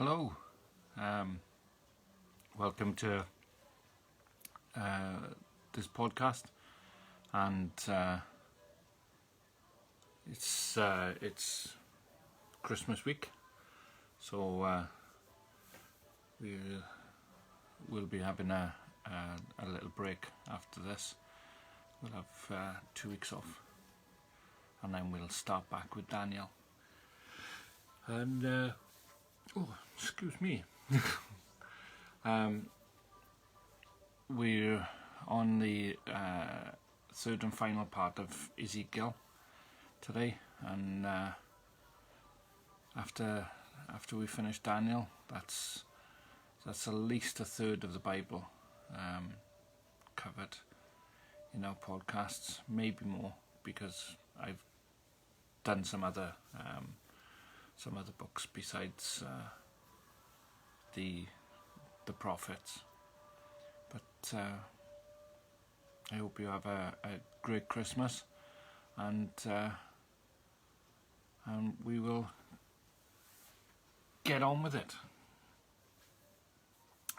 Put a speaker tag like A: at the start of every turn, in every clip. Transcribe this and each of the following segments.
A: Hello, welcome to this podcast, and it's Christmas week, so we'll be having a little break after this. We'll have 2 weeks off, and then we'll start back with Daniel. And excuse me. We're on the third and final part of Ezekiel today, and after we finish Daniel, that's at least a third of the Bible covered in our podcasts, maybe more, because I've done some other books besides the prophets. But I hope you have a great Christmas, and we will get on with it.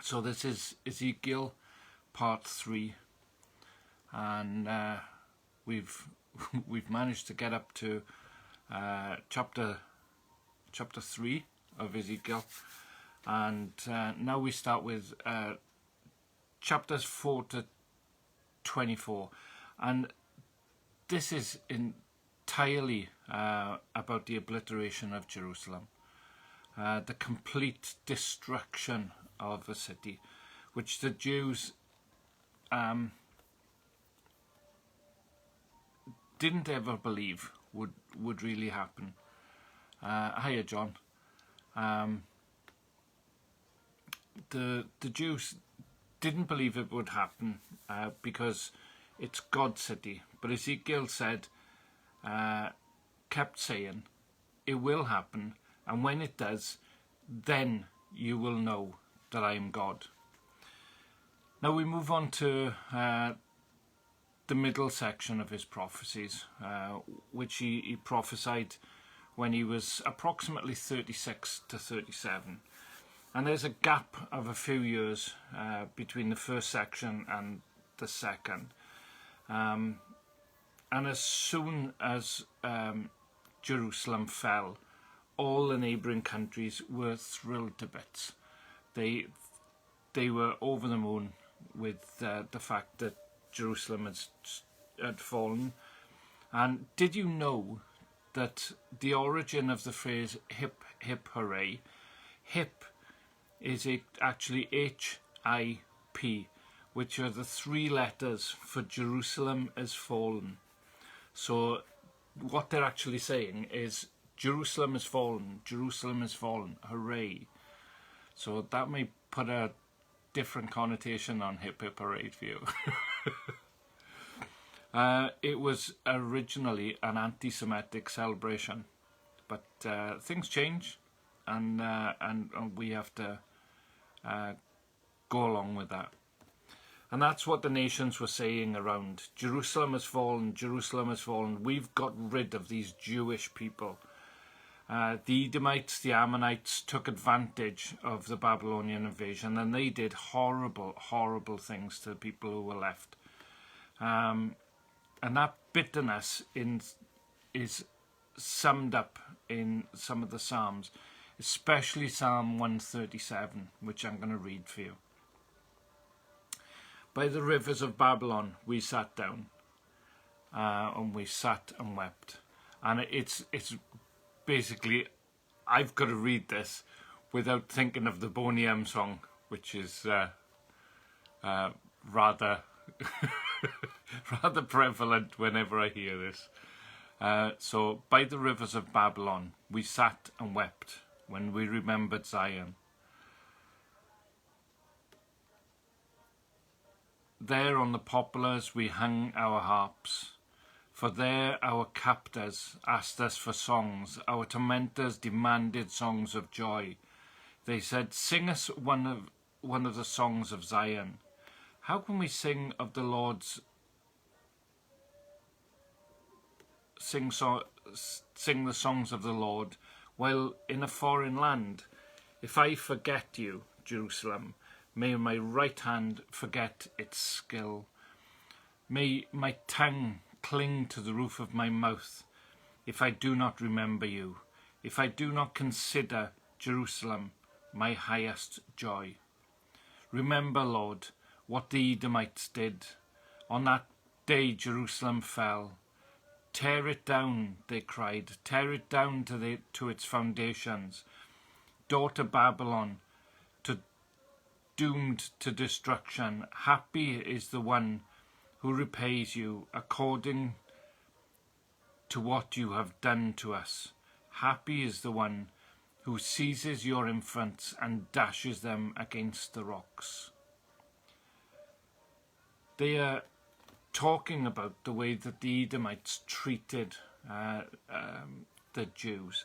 A: So this is Ezekiel part 3, and we've managed to get up to chapter 3 of Ezekiel, and now we start with chapters 4 to 24, and this is entirely about the obliteration of Jerusalem, the complete destruction of the city, which the Jews didn't ever believe would really happen. Hiya, John. The Jews didn't believe it would happen because it's God's city. But Ezekiel kept saying, it will happen, and when it does, then you will know that I am God. Now we move on to the middle section of his prophecies, which he prophesied when he was approximately 36 to 37. And there's a gap of a few years between the first section and the second. And as soon as Jerusalem fell, all the neighbouring countries were thrilled to bits. They were over the moon with the fact that Jerusalem had fallen. And did you know that the origin of the phrase hip, hip, hooray, hip is actually H-I-P, which are the 3 letters for Jerusalem has fallen. So what they're actually saying is Jerusalem has fallen, hooray. So that may put a different connotation on hip, hip, hooray for you. It was originally an anti-Semitic celebration, but things change, and we have to go along with that. And that's what the nations were saying around. Jerusalem has fallen, Jerusalem has fallen. We've got rid of these Jewish people. The Edomites, the Ammonites took advantage of the Babylonian invasion, and they did horrible, horrible things to the people who were left. And that bitterness is summed up in some of the Psalms, especially Psalm 137, which I'm going to read for you. By the rivers of Babylon we sat down, and we sat and wept. And it's basically, I've got to read this without thinking of the Boney M song, which is rather rather prevalent whenever I hear this. So, by the rivers of Babylon we sat and wept when we remembered Zion. There on the poplars we hung our harps, for there our captors asked us for songs, our tormentors demanded songs of joy. They said, sing us one of the songs of Zion. How can we sing of the Lord's sing the songs of the Lord while in a foreign land? If I forget you, Jerusalem, may my right hand forget its skill. May my tongue cling to the roof of my mouth, if I do not remember you, if I do not consider Jerusalem my highest joy. Remember, Lord, what the Edomites did. On that day Jerusalem fell. Tear it down, they cried, tear it down to its foundations. Daughter Babylon, doomed to destruction, happy is the one who repays you according to what you have done to us. Happy is the one who seizes your infants and dashes them against the rocks. They are talking about the way that the Edomites treated the Jews.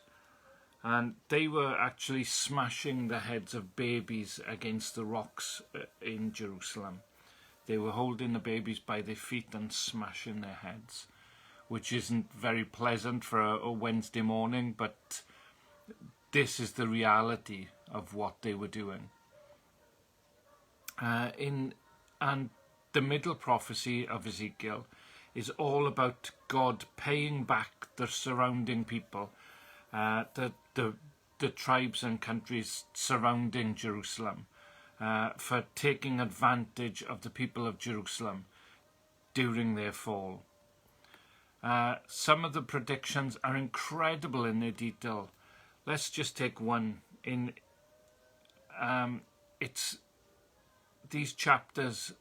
A: And they were actually smashing the heads of babies against the rocks in Jerusalem. They were holding the babies by their feet and smashing their heads, which isn't very pleasant for a Wednesday morning, but this is the reality of what they were doing. And the middle prophecy of Ezekiel is all about God paying back the surrounding people, the tribes and countries surrounding Jerusalem, for taking advantage of the people of Jerusalem during their fall. Some of the predictions are incredible in their detail. Let's just take one. It's these chapters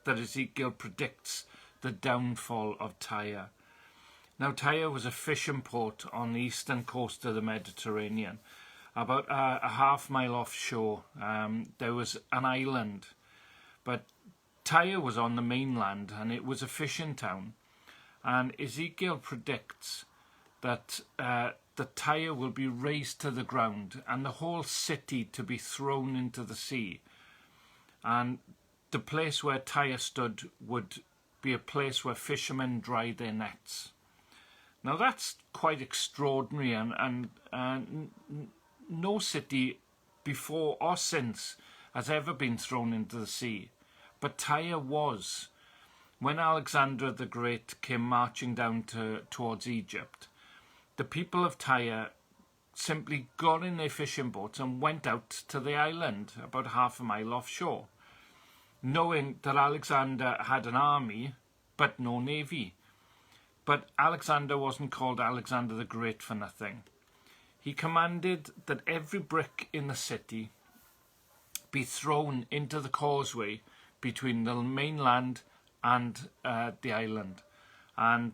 A: that Ezekiel predicts the downfall of Tyre. Now, Tyre was a fishing port on the eastern coast of the Mediterranean. About a half-mile offshore, there was an island, but Tyre was on the mainland and it was a fishing town. And Ezekiel predicts that the Tyre will be razed to the ground and the whole city to be thrown into the sea. And the place where Tyre stood would be a place where fishermen dried their nets. Now that's quite extraordinary, and no city before or since has ever been thrown into the sea. But Tyre was. When Alexander the Great came marching down towards Egypt, the people of Tyre simply got in their fishing boats and went out to the island about half a mile offshore, knowing that Alexander had an army but no navy. But Alexander wasn't called Alexander the Great for nothing. He commanded that every brick in the city be thrown into the causeway between the mainland and the island. And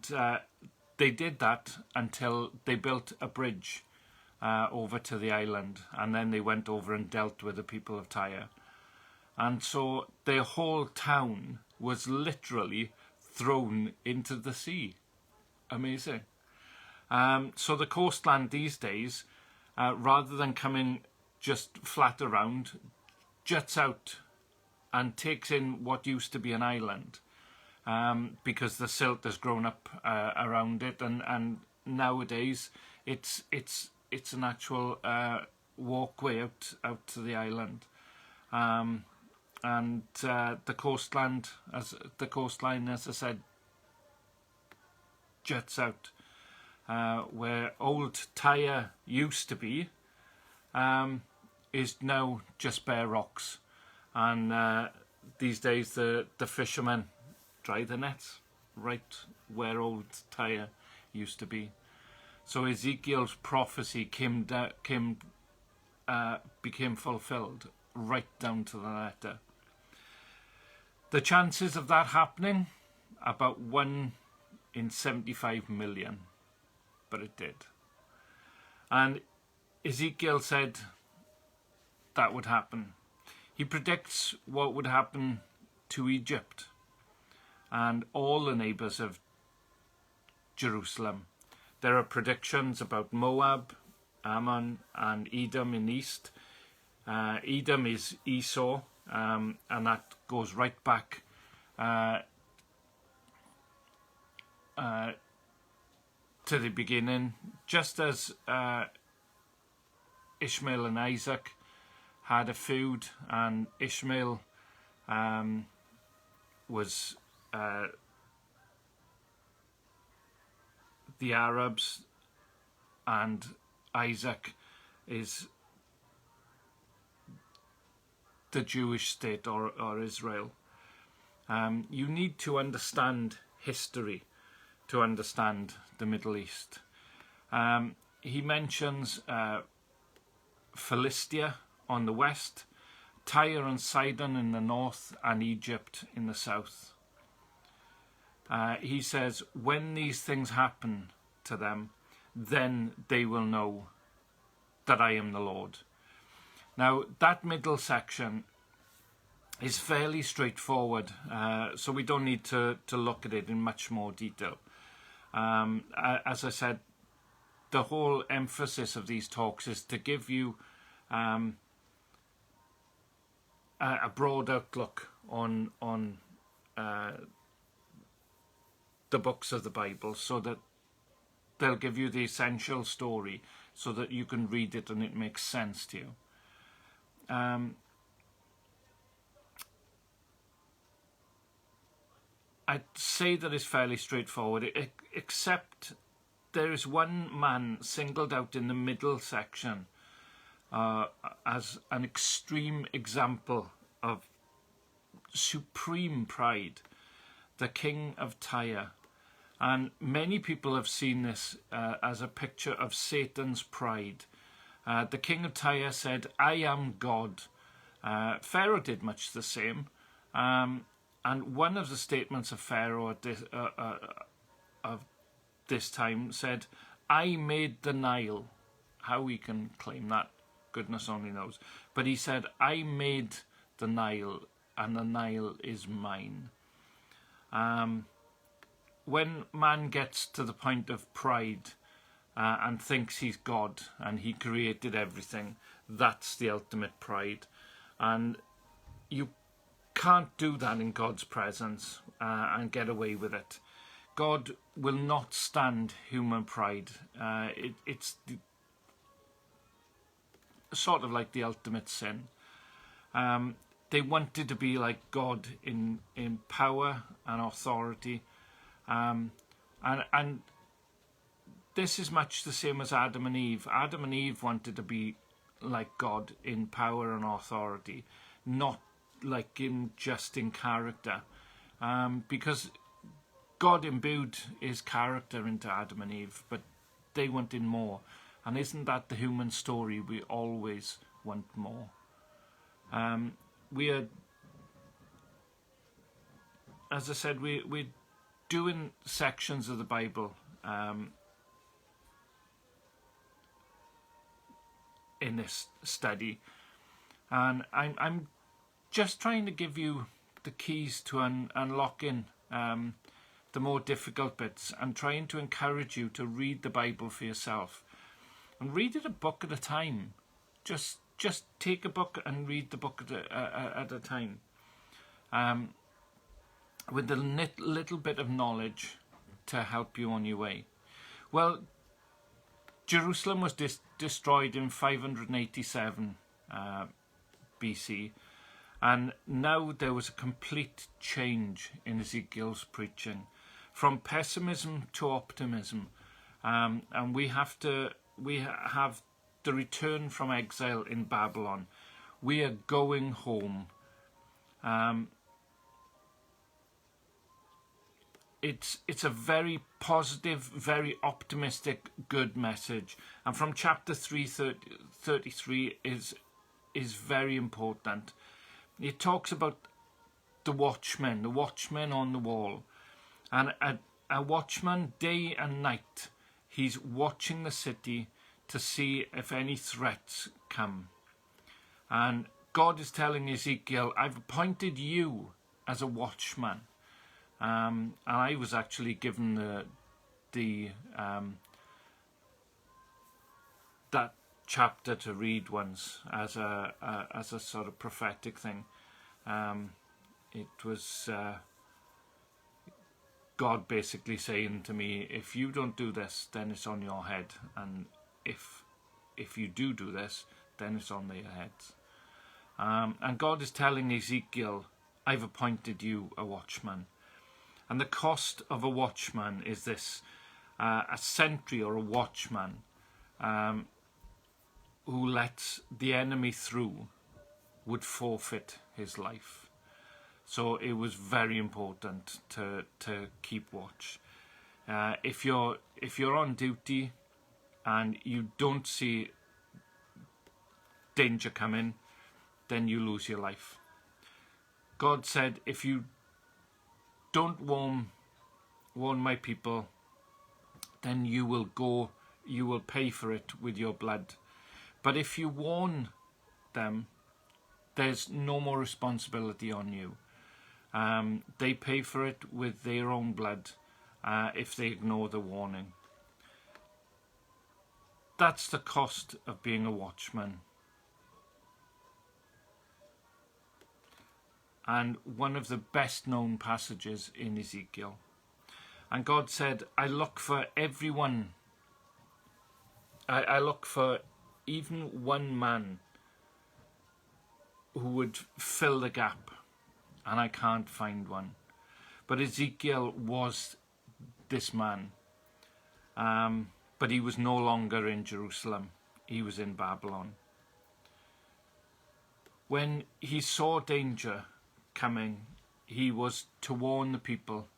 A: they did that until they built a bridge over to the island. And then they went over and dealt with the people of Tyre. And so their whole town was literally thrown into the sea. Amazing. So the coastline these days, rather than coming just flat around, juts out and takes in what used to be an island, because the silt has grown up around it, and nowadays it's an actual walkway out to the island, and the coastline, as I said, juts out. Where old Tyre used to be, is now just bare rocks, and these days the fishermen dry the nets right where old Tyre used to be. So Ezekiel's prophecy became fulfilled right down to the letter. The chances of that happening, about 1 in 75 million. But it did. And Ezekiel said that would happen. He predicts what would happen to Egypt and all the neighbours of Jerusalem. There are predictions about Moab, Ammon and Edom in the east. Edom is Esau, and that goes right back to the beginning, just as Ishmael and Isaac had a feud, and Ishmael was the Arabs, and Isaac is the Jewish state, or Israel. You need to understand history to understand the Middle East. He mentions Philistia on the west, Tyre and Sidon in the north, and Egypt in the south. He says, when these things happen to them, then they will know that I am the Lord. Now, that middle section is fairly straightforward, so we don't need to look at it in much more detail. As I said, the whole emphasis of these talks is to give you a broad outlook on the books of the Bible, so that they'll give you the essential story so that you can read it and it makes sense to you. I'd say that it's fairly straightforward, except there is one man singled out in the middle section as an extreme example of supreme pride, the king of Tyre. And many people have seen this as a picture of Satan's pride. The king of Tyre said, I am God. Pharaoh did much the same. And one of the statements of Pharaoh at this time said, I made the Nile. How he can claim that, goodness only knows. But he said, I made the Nile, and the Nile is mine. When man gets to the point of pride and thinks he's God and he created everything, that's the ultimate pride. And you can't do that in God's presence and get away with it. God will not stand human pride. It's sort of like the ultimate sin. They wanted to be like God in power and authority. And this is much the same as Adam and Eve. Adam and Eve wanted to be like God in power and authority, not like him just in character, because God imbued his character into Adam and Eve, but they wanted more. And isn't that the human story? We always want more. We are, as I said, we're doing sections of the Bible in this study, and I'm just trying to give you the keys to unlocking the more difficult bits, and trying to encourage you to read the Bible for yourself, and read it a book at a time. Just take a book and read the book at a time, with a little bit of knowledge to help you on your way. Well, Jerusalem was destroyed in 587 BC, and now there was a complete change in Ezekiel's preaching, from pessimism to optimism, and we have the return from exile in Babylon. We are going home. It's a very positive, very optimistic, good message. And from chapter 33 is very important. It talks about the watchman on the wall. And a watchman day and night, he's watching the city to see if any threats come. And God is telling Ezekiel, I've appointed you as a watchman. And I was actually given that chapter to read once as a sort of prophetic thing. It was God basically saying to me, if you don't do this, then it's on your head, and if if you do this, then it's on their heads. And God is telling Ezekiel, I've appointed you a watchman. And the cost of a watchman is this: a sentry or a watchman who lets the enemy through would forfeit his life. So it was very important to keep watch. If you're on duty and you don't see danger coming, then you lose your life. God said, if you don't warn my people, then you will pay for it with your blood. But if you warn them, there's no more responsibility on you. They pay for it with their own blood if they ignore the warning. That's the cost of being a watchman. And one of the best known passages in Ezekiel. And God said, I look for everyone. I look for even one man who would fill the gap, and I can't find one. But Ezekiel was this man. But he was no longer in Jerusalem. He was in Babylon. When he saw danger coming, he was to warn the people.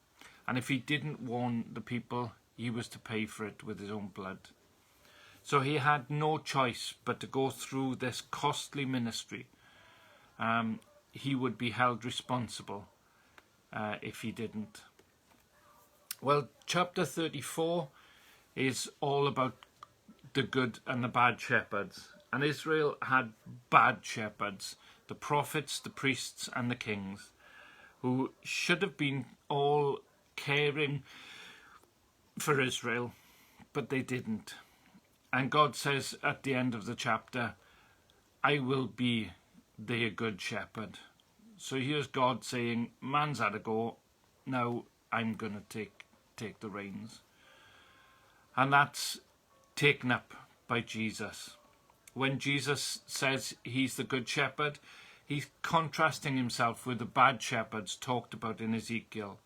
A: And if he didn't warn the people, he was to pay for it with his own blood. So he had no choice but to go through this costly ministry. He would be held responsible if he didn't. Well, chapter 34 is all about the good and the bad shepherds. And Israel had bad shepherds, the prophets, the priests and the kings, who should have been all caring for Israel, but they didn't. And God says at the end of the chapter, I will be their good shepherd. So here's God saying, man's had a go, now I'm going to take the reins. And that's taken up by Jesus. When Jesus says he's the good shepherd, he's contrasting himself with the bad shepherds talked about in Ezekiel.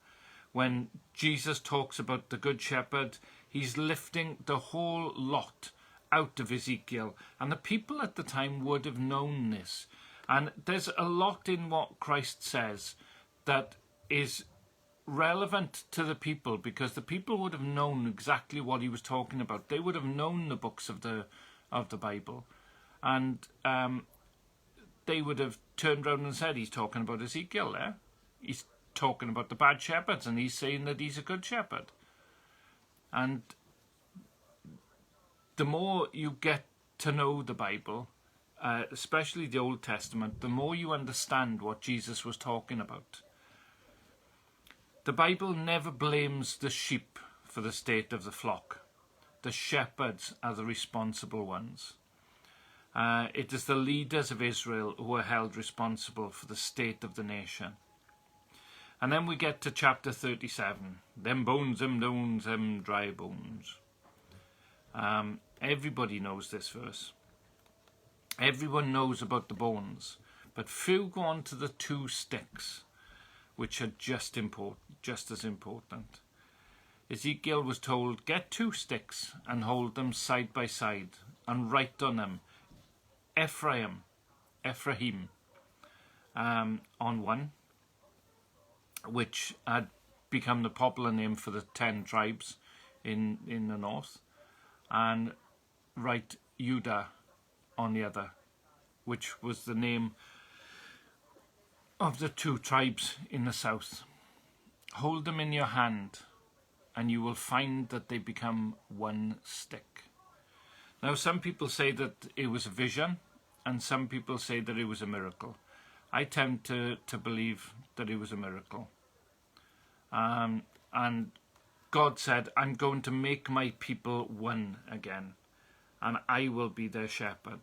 A: When Jesus talks about the good shepherd, he's lifting the whole lot out of Ezekiel. And the people at the time would have known this. And there's a lot in what Christ says that is relevant to the people, because the people would have known exactly what he was talking about. They would have known the books of the Bible, and they would have turned around and said, he's talking about Ezekiel there. He's talking about the bad shepherds, and he's saying that he's a good shepherd. And the more you get to know the Bible, especially the Old Testament, the more you understand what Jesus was talking about. The Bible never blames the sheep for the state of the flock. The shepherds are the responsible ones. It is the leaders of Israel who are held responsible for the state of the nation. And then we get to chapter 37. Them bones, them dry bones. Everybody knows this verse. Everyone knows about the bones, but few go on to the 2 sticks, which are just as important. Ezekiel was told, get 2 sticks and hold them side by side and write on them Ephraim, on one, which had become the popular name for the 10 tribes in the north, and write Judah on the other, which was the name of the 2 tribes in the south. Hold them in your hand, and you will find that they become 1 stick. Now, some people say that it was a vision, and some people say that it was a miracle. I tend to believe that it was a miracle. And God said, I'm going to make my people one again, and I will be their shepherd.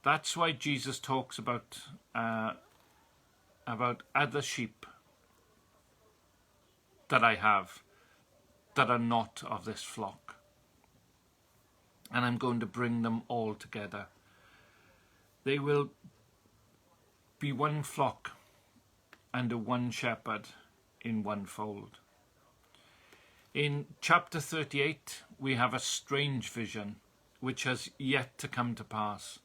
A: That's why Jesus talks about other sheep that I have that are not of this flock. and I'm going to bring them all together. They will be one flock under one shepherd in one fold. In chapter 38, we have a strange vision which has yet to come to pass.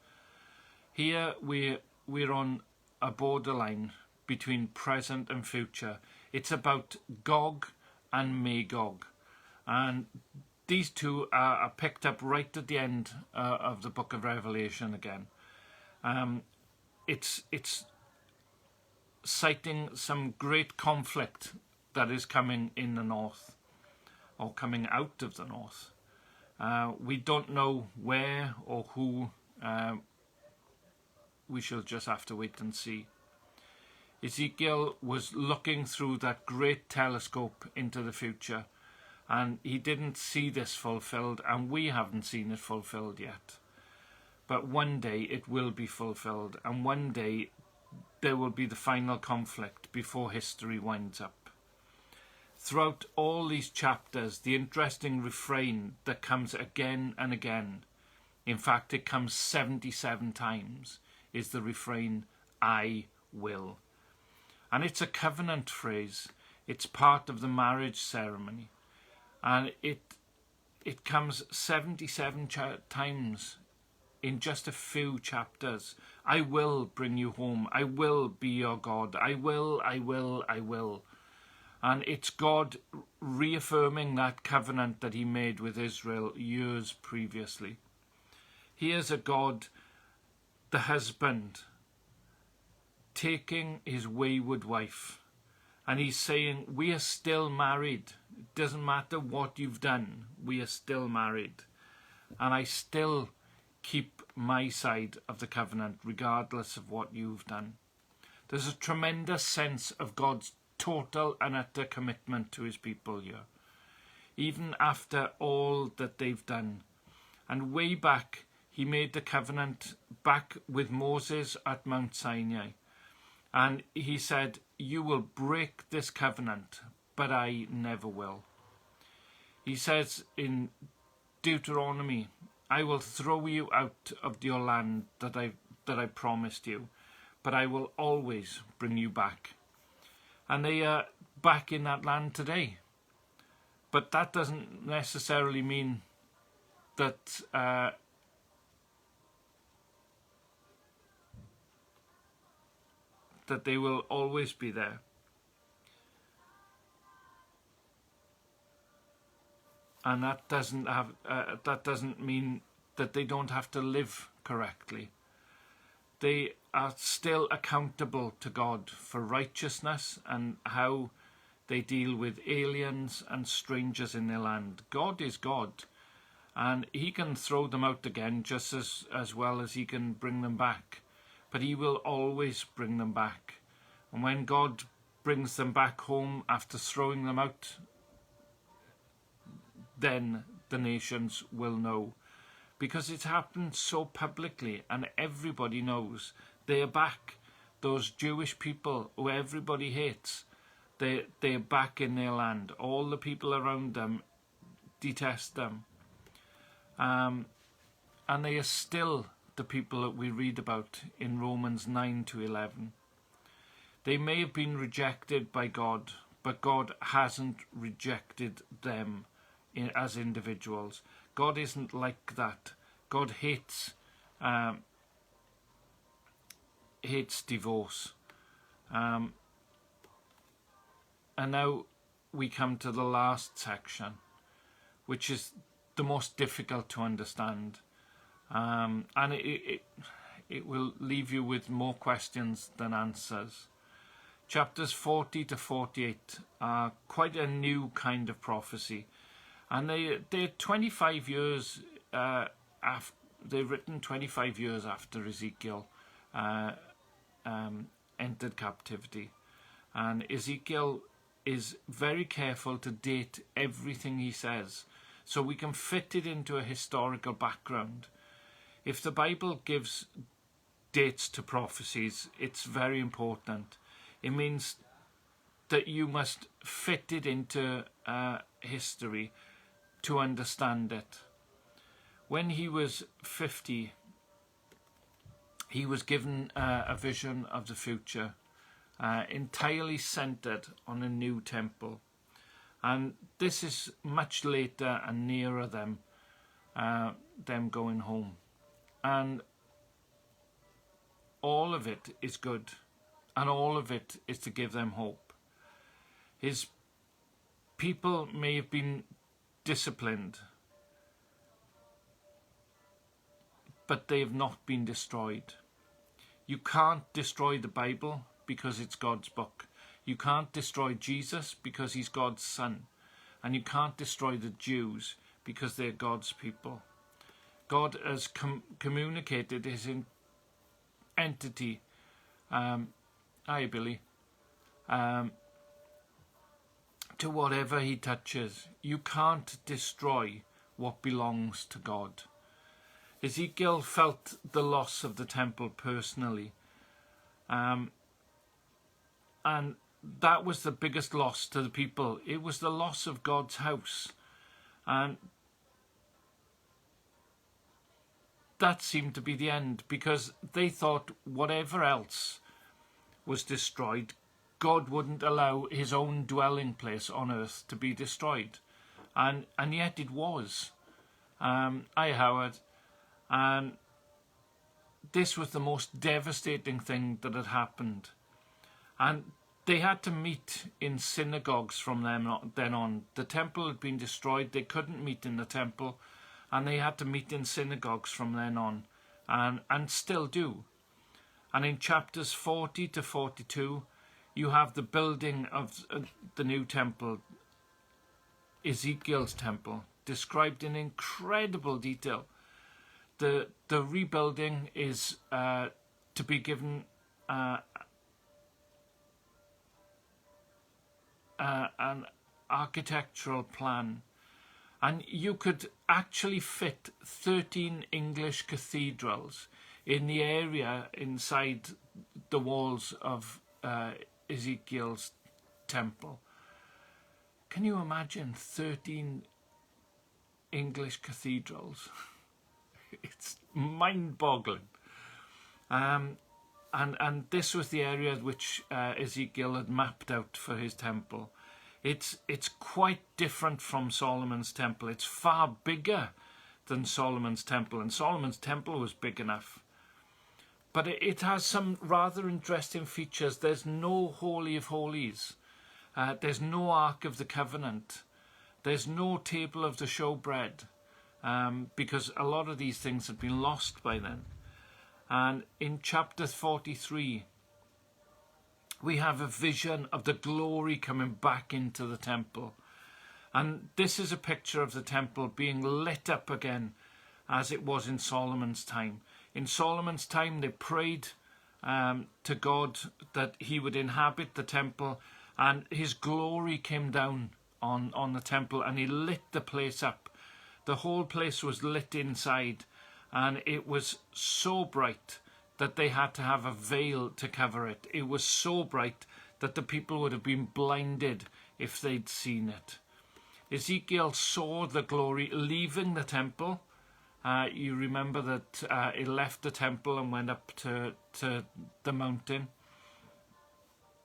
A: Here we're on a borderline between present and future. It's about Gog and Magog, and these two are picked up right at the end of the book of Revelation again. It's citing some great conflict that is coming in the north, or coming out of the north. We don't know where or who. We shall just have to wait and see. Ezekiel was looking through that great telescope into the future, and he didn't see this fulfilled, and we haven't seen it fulfilled yet. But one day it will be fulfilled, and one day there will be the final conflict before history winds up. Throughout all these chapters, the interesting refrain that comes again and again, in fact it comes 77 times, is the refrain, I will. And it's a covenant phrase. It's part of the marriage ceremony. And it comes 77 times in just a few chapters. I will bring you home. I will be your God. I will, I will, I will. And it's God reaffirming that covenant that he made with Israel years previously. Here's a God, the husband, taking his wayward wife, and he's saying, we are still married. It doesn't matter what you've done, we are still married, and I still keep my side of the covenant regardless of what you've done. There's a tremendous sense of God's total and utter commitment to his people here, even after all that they've done. And way back, he made the covenant back with Moses at Mount Sinai. And he said, you will break this covenant, but I never will. He says in Deuteronomy, I will throw you out of your land that I promised you, but I will always bring you back. And they are back in that land today. But that doesn't necessarily mean that that they will always be there. And that doesn't mean that they don't have to live correctly. They are still accountable to God for righteousness and how they deal with aliens and strangers in their land. God is God, and he can throw them out again just as well as he can bring them back. But he will always bring them back. And when God brings them back home after throwing them out, then the nations will know. Because it's happened so publicly and everybody knows they are back. Those Jewish people who everybody hates, they're back in their land. All the people around them detest them. And they are still the people that we read about in Romans 9 to 11. They may have been rejected by God, but God hasn't rejected them as individuals. God isn't like that. God hates divorce. And now we come to the last section, which is the most difficult to understand. And it will leave you with more questions than answers. Chapters 40 to 48 are quite a new kind of prophecy. And they're 25 years after, they're written 25 years after Ezekiel entered captivity. And Ezekiel is very careful to date everything he says, so we can fit it into a historical background. If the Bible gives dates to prophecies, it's very important. It means that you must fit it into history to understand it. When he was 50, he was given a vision of the future, entirely centered on a new temple. And this is much later and nearer them going home. And all of it is good, and all of it is to give them hope. His people may have been disciplined, but they have not been destroyed. You can't destroy the Bible because it's God's book. You can't destroy Jesus because he's God's son. And you can't destroy the Jews because they're God's people. God has communicated his entity, hi Billy, to whatever he touches. You can't destroy what belongs to God. Ezekiel felt the loss of the temple personally, and that was the biggest loss to the people. It was the loss of God's house, and that seemed to be the end, because they thought whatever else was destroyed, God wouldn't allow his own dwelling place on earth to be destroyed, and yet it was. Hi Howard. And this was the most devastating thing that had happened. And they had to meet in synagogues from then on. The temple had been destroyed. They couldn't meet in the temple. And they had to meet in synagogues from then on. And still do. And in chapters 40 to 42, you have the building of the new temple, Ezekiel's temple, described in incredible detail. The rebuilding is to be given an architectural plan, and you could actually fit 13 English cathedrals in the area inside the walls of Ezekiel's temple. Can you imagine 13 English cathedrals? It's mind-boggling. And this was the area which Ezekiel had mapped out for his temple. It's quite different from Solomon's temple. It's far bigger than Solomon's temple, and Solomon's temple was big enough. But it has some rather interesting features. There's no Holy of Holies. There's no Ark of the Covenant. There's no table of the showbread. Because a lot of these things had been lost by then. And in chapter 43, we have a vision of the glory coming back into the temple. And this is a picture of the temple being lit up again as it was in Solomon's time. In Solomon's time, they prayed to God that he would inhabit the temple, and his glory came down on the temple, and he lit the place up. The whole place was lit inside, and it was so bright that they had to have a veil to cover it. It was so bright that the people would have been blinded if they'd seen it. Ezekiel saw the glory leaving the temple. You remember that it left the temple and went up to the mountain.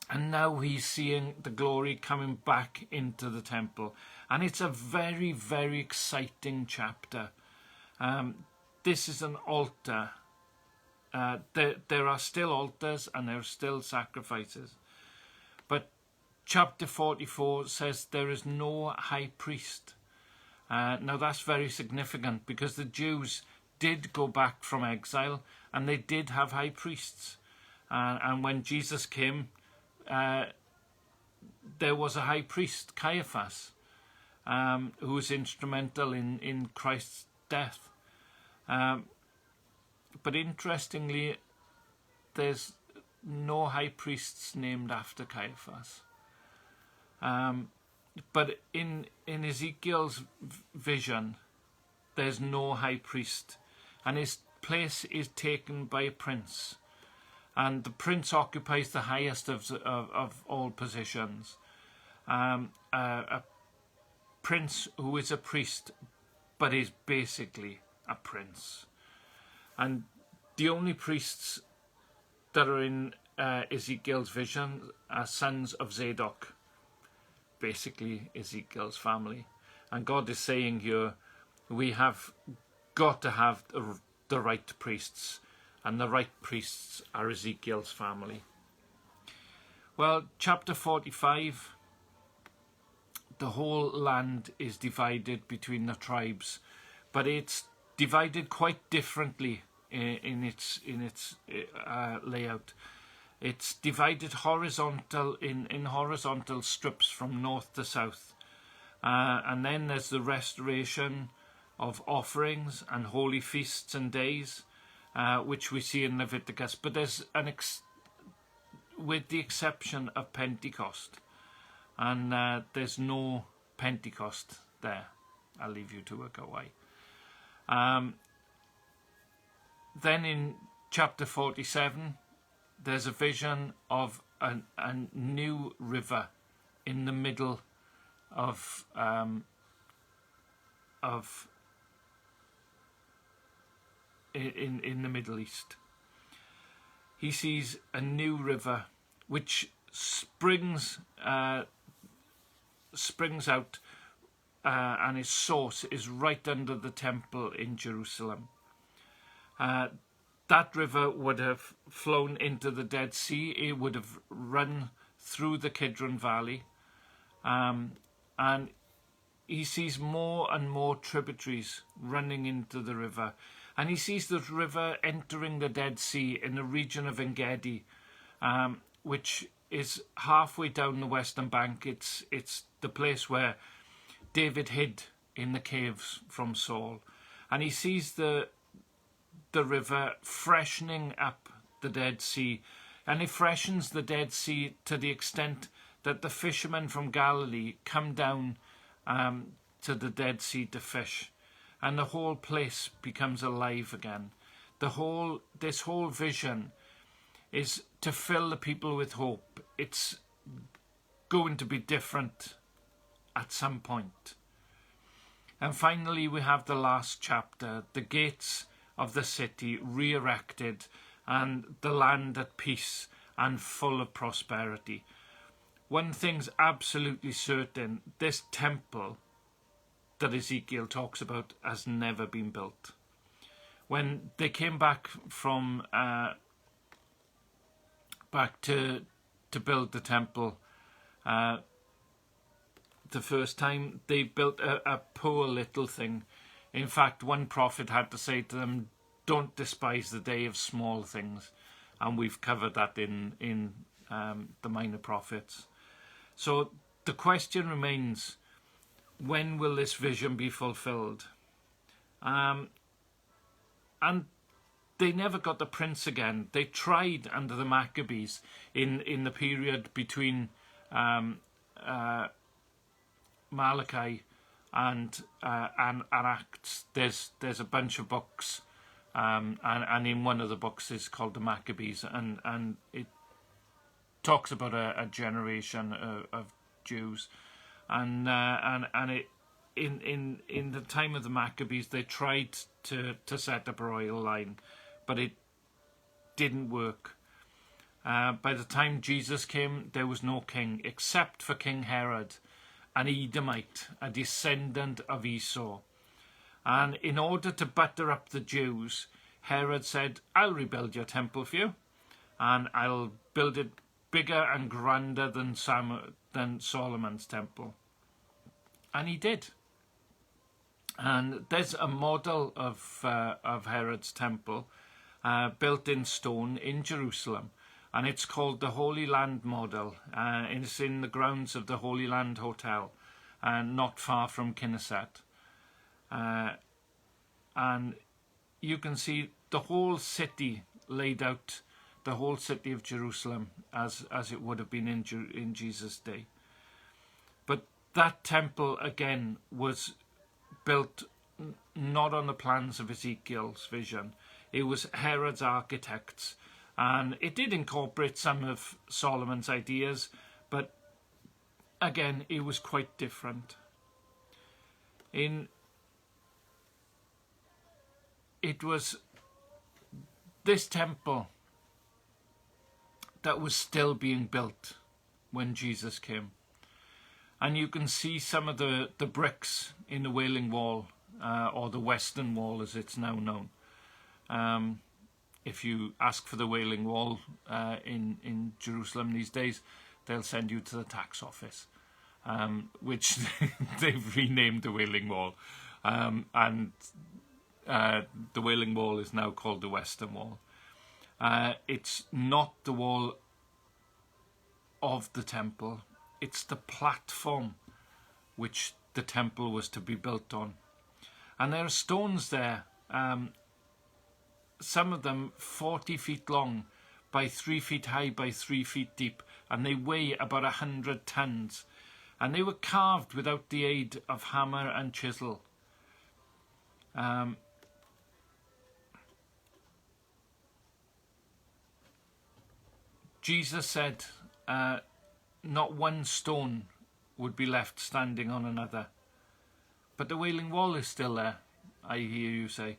A: And now he's seeing the glory coming back into the temple. And it's a very, very exciting chapter. This is an altar. There are still altars and there are still sacrifices. But chapter 44 says there is no high priest. Now that's very significant, because the Jews did go back from exile and they did have high priests. And when Jesus came, there was a high priest, Caiaphas, who was instrumental in Christ's death. But interestingly, there's no high priests named after Caiaphas. But in Ezekiel's vision, there's no high priest, and his place is taken by a prince. And the prince occupies the highest of all positions. A prince who is a priest, but is basically a prince. And the only priests that are in Ezekiel's vision are sons of Zadok, basically Ezekiel's family. And God is saying here, we have got to have the right priests, and the right priests are Ezekiel's family. Well, chapter 45, the whole land is divided between the tribes, but it's divided quite differently in its layout. It's divided in horizontal strips from north to south, and then there's the restoration of offerings and holy feasts and days, which we see in Leviticus. But there's with the exception of Pentecost, and there's no Pentecost there. I'll leave you to work out why. Then in chapter 47, there's a vision of a new river in the middle of in the Middle East. He sees a new river which springs out, and its source is right under the temple in Jerusalem. That river would have flown into the Dead Sea. It would have run through the Kidron Valley, and he sees more and more tributaries running into the river. And he sees the river entering the Dead Sea in the region of En-Gedi, which is halfway down the western bank. It's the place where David hid in the caves from Saul. And he sees the river freshening up the Dead Sea. And it freshens the Dead Sea to the extent that the fishermen from Galilee come down to the Dead Sea to fish. And the whole place becomes alive again. This whole vision is to fill the people with hope. It's going to be different at some point. And finally, we have the last chapter, the gates of the city re-erected, and the land at peace and full of prosperity. One thing's absolutely certain: this temple that Ezekiel talks about has never been built. When they came back from back to build the temple the first time, they built a poor little thing. In fact, one prophet had to say to them, "Don't despise the day of small things," and we've covered that in the minor prophets. So the question remains: when will this vision be fulfilled? And they never got the prince again. They tried under the Maccabees in the period between Malachi and Acts. There's a bunch of books, and in one of the books is called the Maccabees, and it talks about a generation of Jews. And it in the time of the Maccabees, they tried to set up a royal line, but it didn't work. By the time Jesus came, there was no king except for King Herod, an Edomite, a descendant of Esau. And in order to butter up the Jews, Herod said, "I'll rebuild your temple for you, and I'll build it bigger and grander than Solomon's temple." And he did. And there's a model of Herod's temple built in stone in Jerusalem, and it's called the Holy Land model. It's in the grounds of the Holy Land Hotel, not far from Knesset. And you can see the whole city laid out, the whole city of Jerusalem as it would have been in Jesus' day. But that temple again was built not on the plans of Ezekiel's vision. It was Herod's architects, and it did incorporate some of Solomon's ideas, but again it was quite different. In it was this temple that was still being built when Jesus came. And you can see some of the bricks in the Wailing Wall, or the Western Wall as it's now known. If you ask for the Wailing Wall in Jerusalem these days, they'll send you to the tax office, which they've renamed the Wailing Wall. And the Wailing Wall is now called the Western Wall. It's not the wall of the temple, it's the platform which the temple was to be built on. And there are stones there, some of them 40 feet long by 3 feet high by 3 feet deep, and they weigh about 100 tons. And they were carved without the aid of hammer and chisel. Jesus said not one stone would be left standing on another. But the Wailing Wall is still there, I hear you say,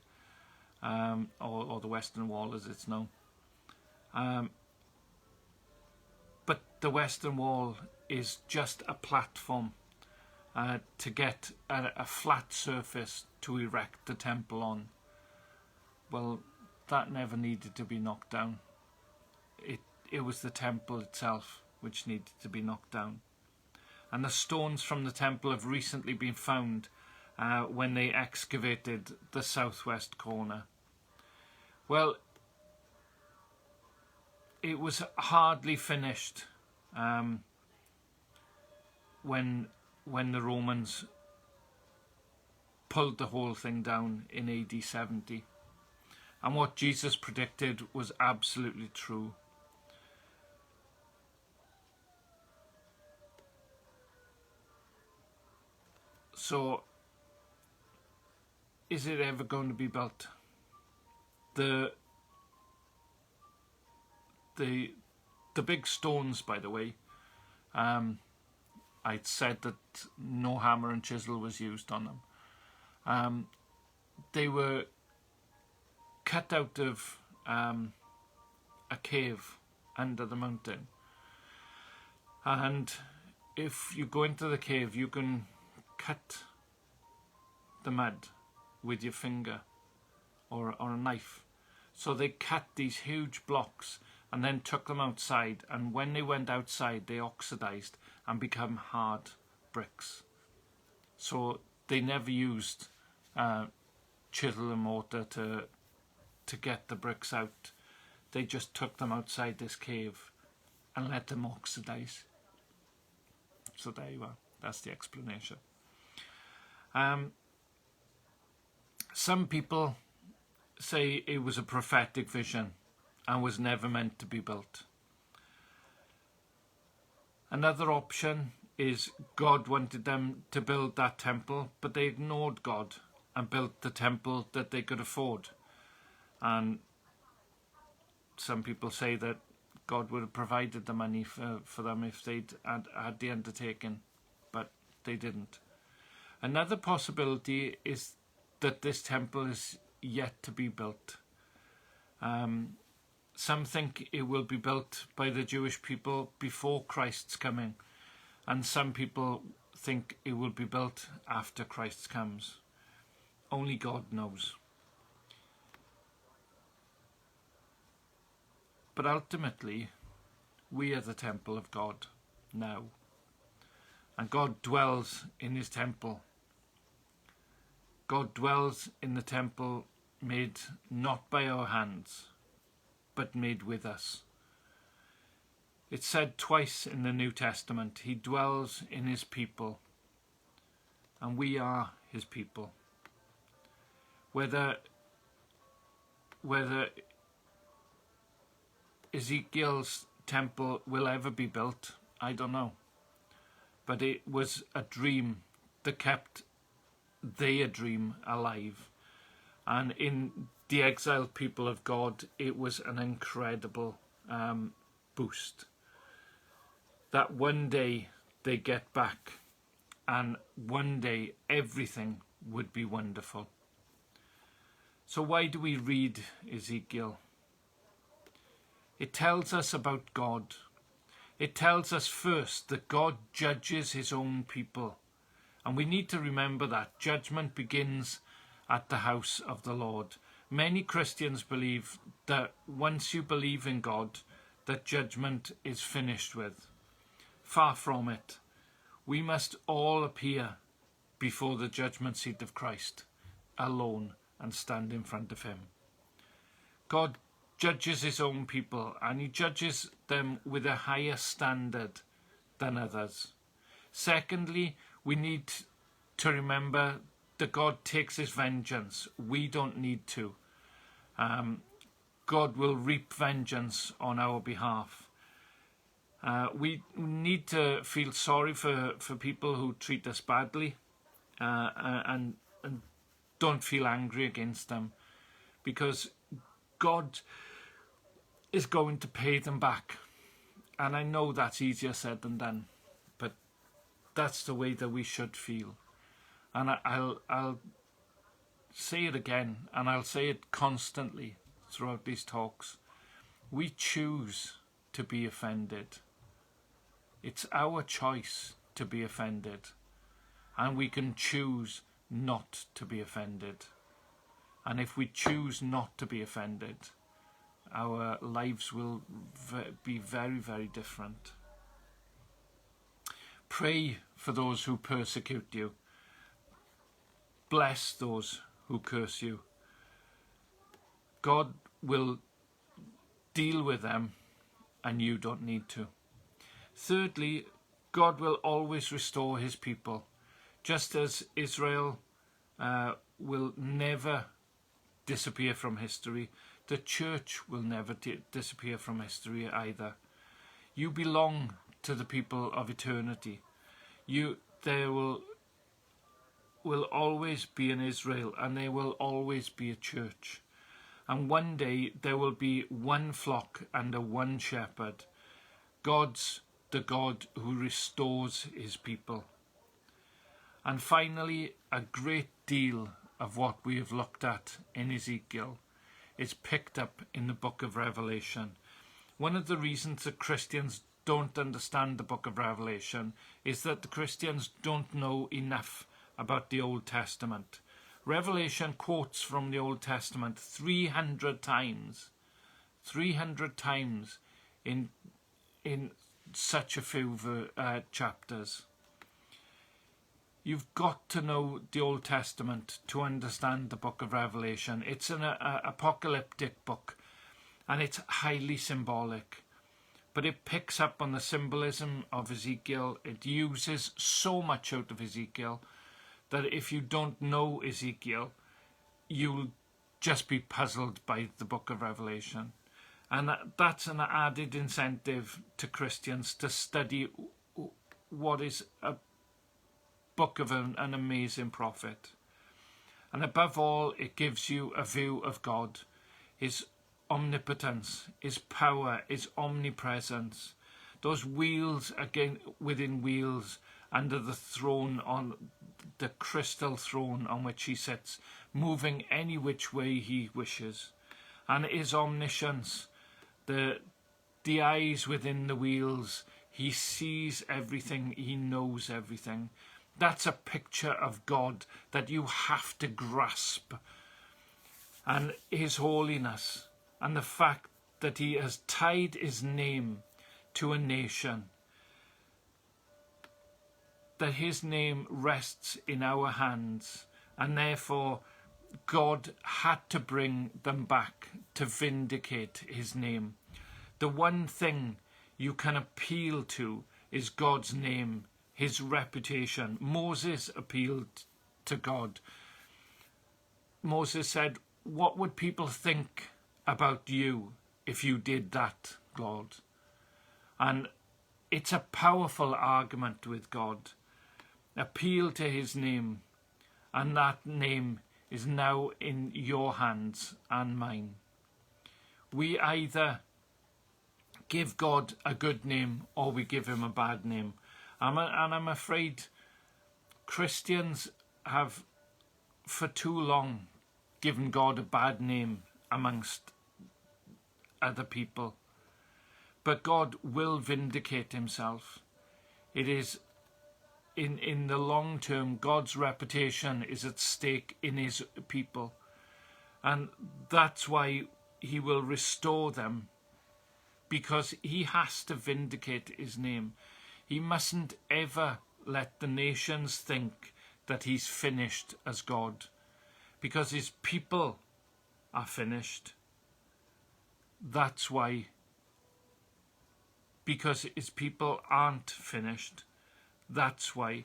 A: or the Western Wall as it's known. But the Western Wall is just a platform to get a flat surface to erect the temple on. Well, that never needed to be knocked down. It was the temple itself which needed to be knocked down. And the stones from the temple have recently been found when they excavated the southwest corner. Well, it was hardly finished when the Romans pulled the whole thing down in AD 70. And what Jesus predicted was absolutely true. So, is it ever going to be built? The big stones, by the way, I'd said that no hammer and chisel was used on them. They were cut out of a cave under the mountain. And if you go into the cave, you can cut the mud with your finger or a knife. So they cut these huge blocks and then took them outside, and when they went outside they oxidized and become hard bricks. So they never used chisel and mortar to get the bricks out. They just took them outside this cave and let them oxidize. So there you are, that's the explanation. Some people say it was a prophetic vision and was never meant to be built. Another option is God wanted them to build that temple, but they ignored God and built the temple that they could afford. And some people say that God would have provided the money for them if they'd had the undertaking, but they didn't. Another possibility is that this temple is yet to be built. Some think it will be built by the Jewish people before Christ's coming, and some people think it will be built after Christ comes. Only God knows. But ultimately, we are the temple of God now, and God dwells in his temple. God dwells in the temple made not by our hands, but made with us. It's said twice in the New Testament, he dwells in his people, and we are his people. Whether Ezekiel's temple will ever be built, I don't know. But it was a dream that kept their dream alive. And in the exiled people of God, it was an incredible boost. That one day they get back, and one day everything would be wonderful. So why do we read Ezekiel? It tells us about God. It tells us first that God judges his own people. And we need to remember that judgment begins at the house of the Lord. Many Christians believe that once you believe in God, that judgment is finished with. Far from it. We must all appear before the judgment seat of Christ, alone, and stand in front of him. God judges his own people, and he judges them with a higher standard than others. Secondly, we need to remember that God takes his vengeance. We don't need to. God will reap vengeance on our behalf. We need to feel sorry for people who treat us badly, and don't feel angry against them, because God is going to pay them back. And I know that's easier said than done, but that's the way that we should feel. And I'll say it again, and I'll say it constantly throughout these talks. We choose to be offended. It's our choice to be offended, and we can choose not to be offended. And if we choose not to be offended, our lives will be very, very different. Pray for those who persecute you. Bless those who curse you. God will deal with them, and you don't need to. Thirdly, God will always restore his people. Just as Israel will never disappear from history, the church will never disappear from history either. You belong to the people of eternity. There will always be an Israel, and there will always be a church. And one day there will be one flock under one shepherd. God's the God who restores his people. And finally, a great deal of what we have looked at in Ezekiel is picked up in the book of Revelation. One of the reasons that Christians don't understand the book of Revelation is that the Christians don't know enough about the Old Testament. Revelation quotes from the Old Testament 300 times. 300 times in such a few chapters. You've got to know the Old Testament to understand the book of Revelation. It's an apocalyptic book, and it's highly symbolic. But it picks up on the symbolism of Ezekiel. It uses so much out of Ezekiel that if you don't know Ezekiel, you'll just be puzzled by the book of Revelation. And that's an added incentive to Christians to study what is a book of an amazing prophet. And above all, it gives you a view of God, his omnipotence, his power, his omnipresence. Those wheels again within wheels under the throne, on the crystal throne on which he sits, moving any which way he wishes. And his omniscience, the eyes within the wheels, he sees everything, he knows everything. That's a picture of God that you have to grasp. And his holiness, and the fact that he has tied his name to a nation, that his name rests in our hands, and therefore God had to bring them back to vindicate his name. The one thing you can appeal to is God's name, his reputation. Moses appealed to God. Moses said, "What would people think about you if you did that, Lord?" And it's a powerful argument with God. Appeal to his name, and that name is now in your hands and mine. We either give God a good name or we give him a bad name. And I'm afraid Christians have for too long given God a bad name amongst other people. But God will vindicate himself. It is in the long term, God's reputation is at stake in his people. And that's why he will restore them, because he has to vindicate his name. He mustn't ever let the nations think that he's finished as God, because his people are finished. That's why, because his people aren't finished, that's why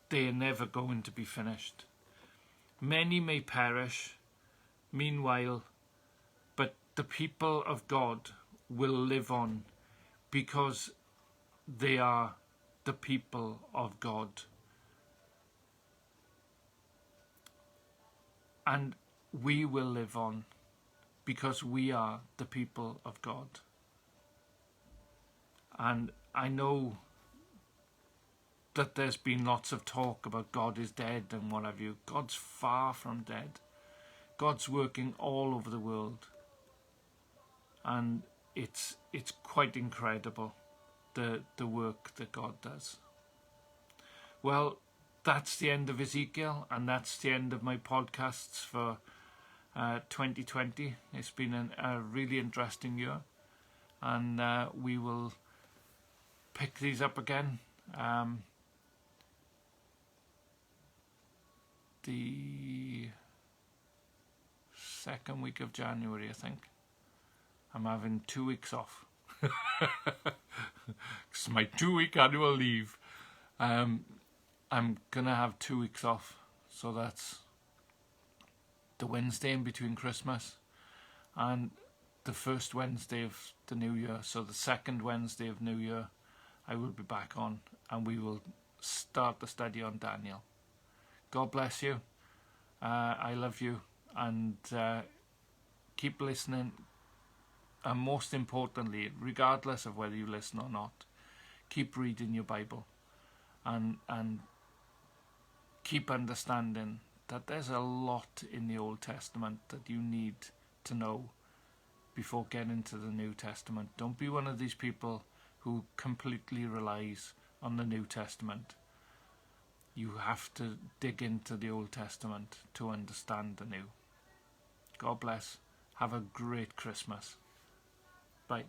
A: they are never going to be finished. Many may perish, meanwhile, but the people of God will live on, because they are the people of God. And we will live on, because we are the people of God. And I know that there's been lots of talk about God is dead and what have you. God's far from dead. God's working all over the world. And it's quite incredible, the work that God does. Well, that's the end of Ezekiel, and that's the end of my podcasts for 2020. It's been a really interesting year, and we will pick these up again the second week of January, I think. I'm having 2 weeks off. It's my 2-week annual leave. I'm gonna have 2 weeks off, so that's the Wednesday in between Christmas and the first Wednesday of the New Year. So the second Wednesday of New Year, I will be back on, and we will start the study on Daniel. God bless you. I love you, and keep listening. And most importantly, regardless of whether you listen or not, keep reading your Bible, and keep understanding that there's a lot in the Old Testament that you need to know before getting to the New Testament. Don't be one of these people who completely relies on the New Testament. You have to dig into the Old Testament to understand the New. God bless. Have a great Christmas. Bye.